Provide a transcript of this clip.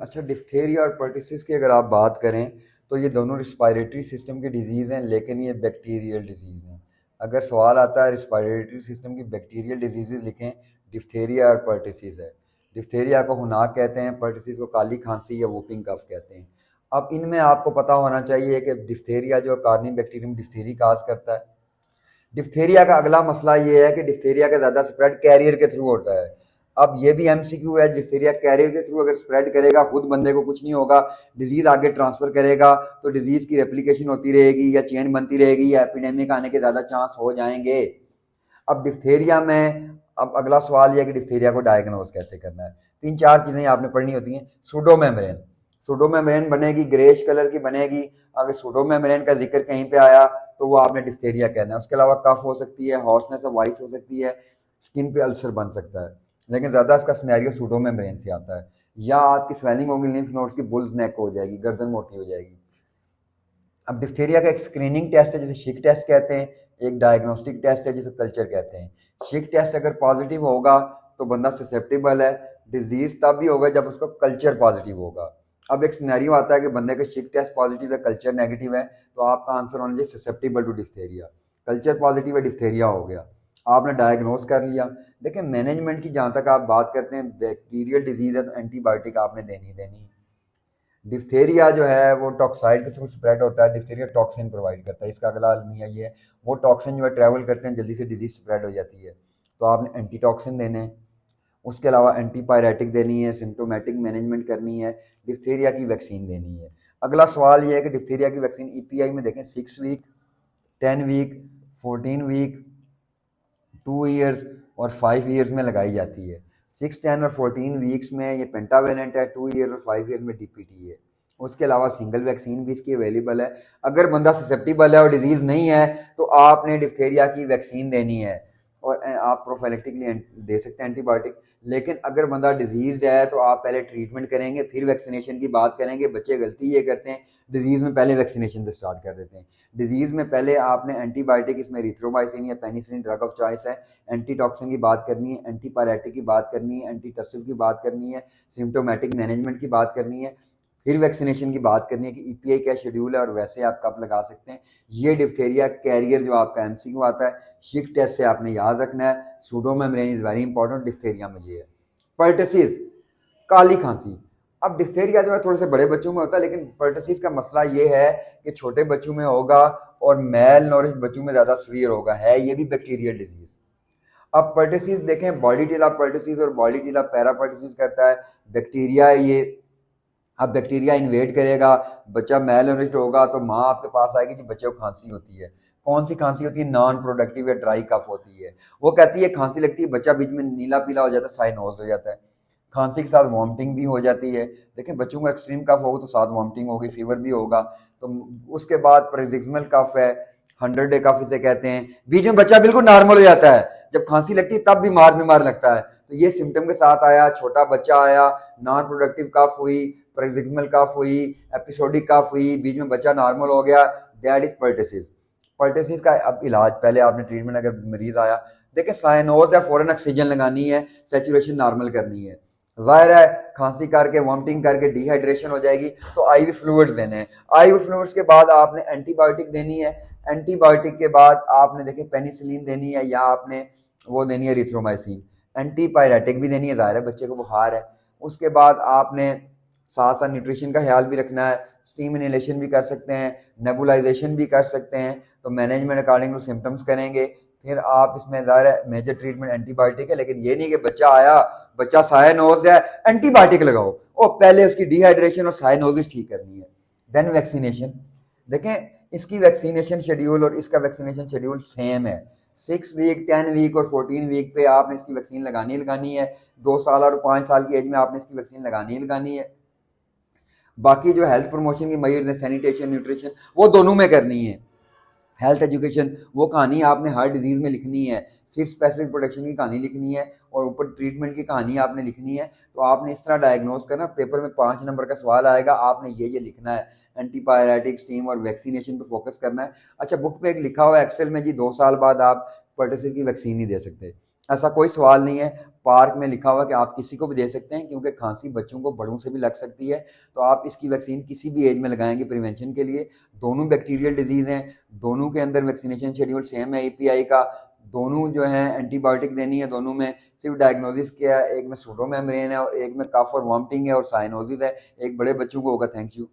अच्छा, डिप्थेरिया और पर्टिसिस की अगर आप बात करें तो ये दोनों रिस्पायरेटरी सिस्टम की डिजीज़ हैं, लेकिन ये बैक्टीरियल डिजीज़ हैं। अगर सवाल आता है रिस्पायरेटरी सिस्टम की बैक्टीरियल डिजीज़ लिखें, डिप्थेरिया और पर्टिसिस है। डिप्थेरिया को हुनाक कहते हैं, पर्टिसिस को काली खांसी या वूपिंग कफ कहते हैं। अब इनमें आपको पता होना चाहिए कि डिप्थेरिया जो कार्नी बैक्टीरियम डिप्थेरी काज करता है। डिप्थेरिया का अगला मसला ये है कि डिप्थेरिया का ज़्यादा स्प्रेड कैरियर के थ्रू होता है। अब ये भी एमसीक्यू है, डिप्थेरिया कैरियर के थ्रू अगर स्प्रेड करेगा, खुद बंदे को कुछ नहीं होगा, डिजीज आगे ट्रांसफर करेगा तो डिजीज की रेप्लिकेशन होती रहेगी या चेन बनती रहेगी या एपिडेमिक आने के ज़्यादा चांस हो जाएंगे। अब डिप्थेरिया में अब अगला सवाल यह है कि डिप्थेरिया को डायग्नोज कैसे करना है। तीन चार चीज़ें आपने पढ़नी होती हैं। सूडोमेम्ब्रेन, सूडोमेम्ब्रेन बनेगी, ग्रेश कलर की बनेगी। अगर सूडोमेम्ब्रेन का जिक्र कहीं पे आया तो वो आपने डिप्थेरिया कहना है। उसके अलावा कफ हो सकती है, हॉर्सनेस ऑफ वॉइस हो सकती है, स्किन पे अल्सर बन सकता है, लेकिन ज़्यादा इसका सिनेरियो सूडोमेम्ब्रेन से आता है। या आपकी स्वेलिंग होगी लिम्फ नोड्स की, बुल्स नेक हो जाएगी, गर्दन मोटी हो जाएगी। अब डिप्थेरिया का एक स्क्रीनिंग टेस्ट है जिसे शिक टेस्ट कहते हैं, एक डायग्नोस्टिक टेस्ट है जिसे कल्चर कहते हैं। शिक टेस्ट अगर पॉजिटिव होगा तो बंदा ससेप्टेबल है, डिजीज तब भी होगा जब उसका कल्चर पॉजिटिव होगा। अब एक सिनेरियो आता है कि बंदे का शिक टेस्ट पॉजिटिव है, कल्चर नेगेटिव है, तो आपका आंसर होना चाहिए susceptible to diphtheria. Culture positive है, डिप्थेरिया हो गया, आपने डायग्नोस कर लिया। देखिए मैनेजमेंट की जहाँ तक आप बात करते हैं, बैक्टीरियल डिजीज है तो एंटीबायोटिक आपने देनी देनी है। डिप्थेरिया जो है वो टॉक्साइड के थ्रू स्प्रेड होता है, डिप्थेरिया टॉक्सिन प्रोवाइड करता है। इसका अगला अलमिया ये है, वो टॉक्सिन जो है ट्रैवल करते हैं, जल्दी से डिजीज स्प्रेड हो जाती है, तो आपने एंटीटॉक्सिन देने हैं। उसके अलावा एंटीपायरेटिक देनी है, सिम्टोमेटिक मैनेजमेंट करनी है, डिप्थेरिया की वैक्सीन देनी है। अगला सवाल ये है कि डिप्थेरिया की वैक्सीन ईपीआई में देखें 6 वीक, 10 वीक, 14 वीक, 2 ईयर्स और 5 ईयर्स में लगाई जाती है। 6, 10 और 14 वीक्स में ये पेंटावेलेंट है, 2 ईयर और 5 ईयर में डीपीटी है। उसके अलावा सिंगल वैक्सीन भी इसकी अवेलेबल है। अगर बंदा ससेप्टिबल है और डिजीज नहीं है तो आपने डिप्थेरिया की वैक्सीन देनी है, और आप प्रोफाइलेक्टिकली दे सकते हैं एंटीबायोटिक। लेकिन अगर बंदा डिजीज है तो आप पहले ट्रीटमेंट करेंगे फिर वैक्सीनेशन की बात करेंगे। बच्चे गलती ये करते हैं, डिजीज में पहले वैक्सीनेशन से स्टार्ट कर देते हैं। डिजीज में पहले आपने एंटीबायोटिक, इसमें एरिथ्रोमाइसिन या पेनिसिलिन ड्रग ऑफ चॉइस है, एंटीटॉक्सिन की बात करनी है, एंटीपायरेटिक की बात करनी है, एंटीटसिव की बात करनी है, सिम्टोमेटिक मैनेजमेंट की बात करनी है, फिर वैक्सीनेशन की बात करनी है कि ईपीआई क्या शेड्यूल है और वैसे आप कब लगा सकते हैं। ये डिप्थेरिया कैरियर जो आपका एमसीक्यू आता है, शिक टेस्ट से आपने याद रखना है। सूडोमेम्ब्रेन इज वेरी इंपॉर्टेंट, डिप्थेरिया में ये है। पर्टसिस, काली खांसी। अब डिप्थेरिया जो है थोड़े से बड़े बच्चों में होता है, लेकिन पर्टसिस का मसला ये है कि छोटे बच्चों में होगा और मेल नॉरिश बच्चों में ज़्यादा सीवियर होगा, है ये भी बैक्टीरियल डिजीज। अब पर्टसिस देखें, बॉडी टीला पर्टसिस और बॉडी टीला पैरा पर्टसिस करता है, बैक्टीरिया है ये। अब बैक्टीरिया इन्वेड करेगा, बच्चा मेल नरिश्ड होगा तो माँ आपके पास आएगी कि बच्चे को खांसी होती है। कौन सी खांसी होती है? नॉन प्रोडक्टिव या ड्राई कफ होती है। वो कहती है खांसी लगती है, बच्चा बीच में नीला पीला हो जाता है, साइनोज हो जाता है। खांसी के साथ वॉमिटिंग भी हो जाती है। देखें बच्चों को एक्सट्रीम कफ होगा तो साथ वॉमिटिंग होगी, फीवर भी होगा। तो उसके बाद प्रेजिक्समल कफ है, 100 डे कफ इसे कहते हैं। बीच में बच्चा बिल्कुल नॉर्मल हो जाता है, जब खांसी लगती है तब बीमार बीमार लगता है। तो ये सिम्टम के साथ आया, छोटा बच्चा आया, नॉन प्रोडक्टिव कफ हुई, प्रेजिक्मल कफ हुई, एपिसोडिक कफ हुई, बीच में बच्चा नॉर्मल हो गया, दैट इज पर्टेसिस। पर्टेसिस का अब इलाज, पहले आपने ट्रीटमेंट, अगर मरीज आया, देखिए साइनोज है, फौरन ऑक्सीजन लगानी है, सेचुरेशन नॉर्मल करनी है। जाहिर है खांसी करके वॉमिटिंग करके डिहाइड्रेशन हो जाएगी तो आईवी फ्लूइड्स देने हैं। आईवी फ्लूइड्स के बाद आपने एंटीबायोटिक देनी है। एंटीबायोटिक के बाद आपने देखिए पेनिसिलिन देनी है या आपने वो देनी है एरिथ्रोमाइसिन। एंटीपायरेटिक भी देनी है, जाहिर है बच्चे को बुखार है। उसके बाद आपने साथ साथ न्यूट्रिशन का ख्याल भी रखना है, स्टीम इनहेलेशन भी कर सकते हैं, नेबुलाइजेशन भी कर सकते हैं। तो मैनेजमेंट अकॉर्डिंग टू सिम्टम्स करेंगे। फिर आप इसमें ज़ाहिर है मेजर ट्रीटमेंट एंटीबायोटिक है, लेकिन ये नहीं कि बच्चा आया, बच्चा साइनोज है, एंटीबायोटिक लगाओ। और पहले उसकी डिहाइड्रेशन और साइनोसिस ठीक करनी है, देन वैक्सीनेशन। देखें इसकी वैक्सीनेशन शेड्यूल और इसका वैक्सीनेशन शेड्यूल सेम है। 6 वीक, 10 वीक और 14 वीक पे आपने इसकी वैक्सीन लगानी है। 2 साल और 5 साल की एज में आपने इसकी वैक्सीन लगानी है। बाकी जो हेल्थ प्रमोशन की मईर्स है, सैनिटेशन, न्यूट्रिशन, वो दोनों में करनी है। हेल्थ एजुकेशन, वो कहानी आपने हर डिजीज़ में लिखनी है, सिर्फ स्पेसिफिक प्रोटेक्शन की कहानी लिखनी है और ऊपर ट्रीटमेंट की कहानी आपने लिखनी है। तो आपने इस तरह डायग्नोस करना, पेपर में 5 नंबर का सवाल आएगा, आपने ये लिखना है, एंटीपायरेटिक, स्टीम और वैक्सीनेशन पे फोकस करना है। अच्छा, बुक पे एक लिखा हुआ है एक्सेल में जी, 2 साल बाद आप पर्टसिस की वैक्सीन नहीं दे सकते। ऐसा कोई सवाल नहीं है। पार्क में लिखा हुआ कि आप किसी को भी दे सकते हैं, क्योंकि खांसी बच्चों को बड़ों से भी लग सकती है। तो आप इसकी वैक्सीन किसी भी एज में लगाएंगे प्रिवेंशन के लिए। दोनों बैक्टीरियल डिजीज़ हैं, दोनों के अंदर वैक्सीनेशन शेड्यूल सेम है एपीआई का। दोनों जो है एंटीबायोटिक देनी है दोनों में। सिर्फ डायग्नोसिस क्या है, एक में सूडोमेम्ब्रेन है और एक में कफ और वॉमिटिंग है और साइनोसिस है। एक बड़े बच्चों को होगा। Thank you.